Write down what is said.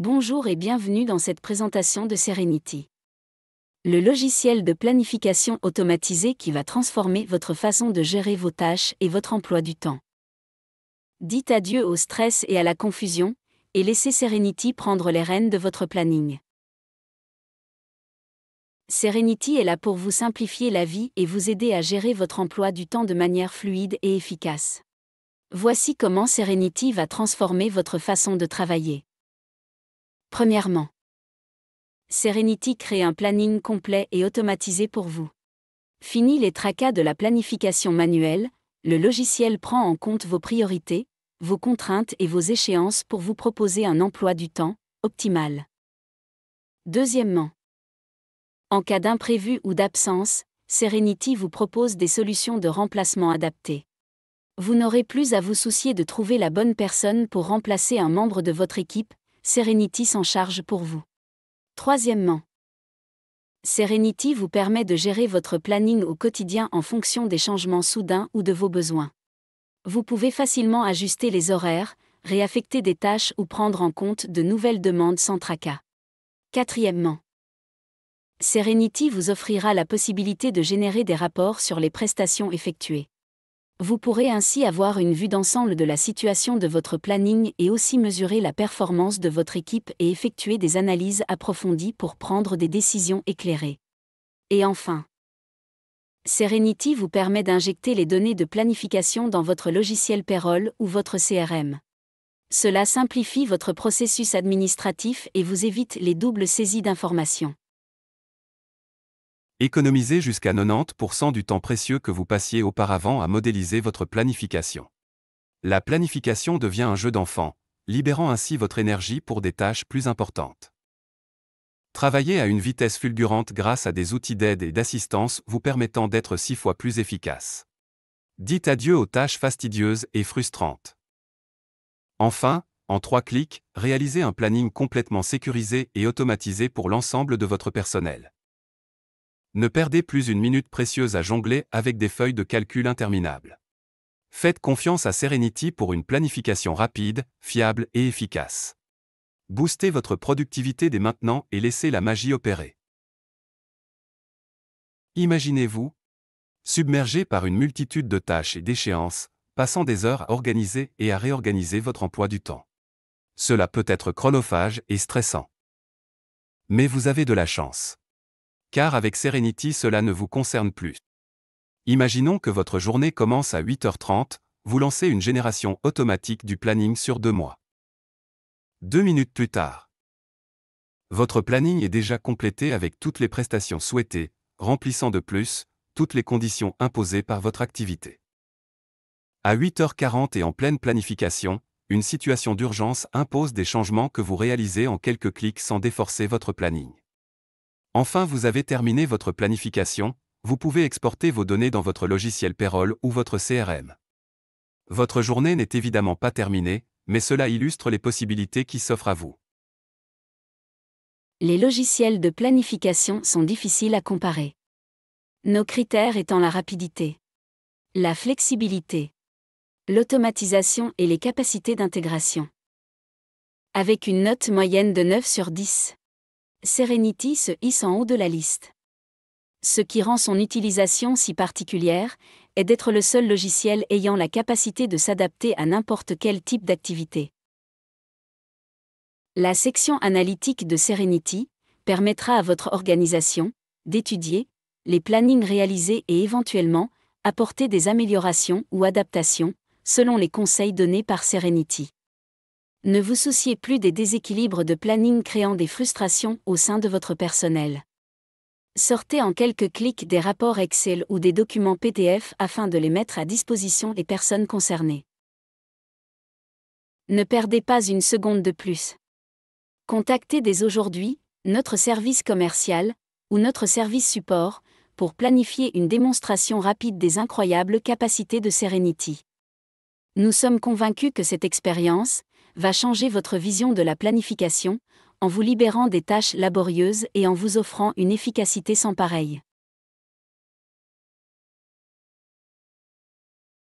Bonjour et bienvenue dans cette présentation de Serenity. Le logiciel de planification automatisée qui va transformer votre façon de gérer vos tâches et votre emploi du temps. Dites adieu au stress et à la confusion, et laissez Serenity prendre les rênes de votre planning. Serenity est là pour vous simplifier la vie et vous aider à gérer votre emploi du temps de manière fluide et efficace. Voici comment Serenity va transformer votre façon de travailler. Premièrement, Serenity crée un planning complet et automatisé pour vous. Fini les tracas de la planification manuelle, le logiciel prend en compte vos priorités, vos contraintes et vos échéances pour vous proposer un emploi du temps optimal. Deuxièmement, en cas d'imprévu ou d'absence, Serenity vous propose des solutions de remplacement adaptées. Vous n'aurez plus à vous soucier de trouver la bonne personne pour remplacer un membre de votre équipe, Serenity s'en charge pour vous. Troisièmement, Serenity vous permet de gérer votre planning au quotidien en fonction des changements soudains ou de vos besoins. Vous pouvez facilement ajuster les horaires, réaffecter des tâches ou prendre en compte de nouvelles demandes sans tracas. Quatrièmement, Serenity vous offrira la possibilité de générer des rapports sur les prestations effectuées. Vous pourrez ainsi avoir une vue d'ensemble de la situation de votre planning et aussi mesurer la performance de votre équipe et effectuer des analyses approfondies pour prendre des décisions éclairées. Et enfin, Serenity vous permet d'injecter les données de planification dans votre logiciel Payroll ou votre CRM. Cela simplifie votre processus administratif et vous évite les doubles saisies d'informations. Économisez jusqu'à 90% du temps précieux que vous passiez auparavant à modéliser votre planification. La planification devient un jeu d'enfant, libérant ainsi votre énergie pour des tâches plus importantes. Travaillez à une vitesse fulgurante grâce à des outils d'aide et d'assistance vous permettant d'être 6 fois plus efficace. Dites adieu aux tâches fastidieuses et frustrantes. Enfin, en 3 clics, réalisez un planning complètement sécurisé et automatisé pour l'ensemble de votre personnel. Ne perdez plus une minute précieuse à jongler avec des feuilles de calcul interminables. Faites confiance à Serenity pour une planification rapide, fiable et efficace. Boostez votre productivité dès maintenant et laissez la magie opérer. Imaginez-vous, submergé par une multitude de tâches et d'échéances, passant des heures à organiser et à réorganiser votre emploi du temps. Cela peut être chronophage et stressant. Mais vous avez de la chance. Car avec Serenity cela ne vous concerne plus. Imaginons que votre journée commence à 8h30, vous lancez une génération automatique du planning sur 2 mois. 2 minutes plus tard, votre planning est déjà complété avec toutes les prestations souhaitées, remplissant de plus toutes les conditions imposées par votre activité. À 8h40 et en pleine planification, une situation d'urgence impose des changements que vous réalisez en quelques clics sans déforcer votre planning. Enfin, vous avez terminé votre planification, vous pouvez exporter vos données dans votre logiciel Payroll ou votre CRM. Votre journée n'est évidemment pas terminée, mais cela illustre les possibilités qui s'offrent à vous. Les logiciels de planification sont difficiles à comparer. Nos critères étant la rapidité, la flexibilité, l'automatisation et les capacités d'intégration. Avec une note moyenne de 9 sur 10. Serenity se hisse en haut de la liste. Ce qui rend son utilisation si particulière est d'être le seul logiciel ayant la capacité de s'adapter à n'importe quel type d'activité. La section analytique de Serenity permettra à votre organisation d'étudier les plannings réalisés et éventuellement apporter des améliorations ou adaptations selon les conseils donnés par Serenity. Ne vous souciez plus des déséquilibres de planning créant des frustrations au sein de votre personnel. Sortez en quelques clics des rapports Excel ou des documents PDF afin de les mettre à disposition des personnes concernées. Ne perdez pas une seconde de plus. Contactez dès aujourd'hui notre service commercial ou notre service support pour planifier une démonstration rapide des incroyables capacités de Serenity. Nous sommes convaincus que cette expérience va changer votre vision de la planification, en vous libérant des tâches laborieuses et en vous offrant une efficacité sans pareille.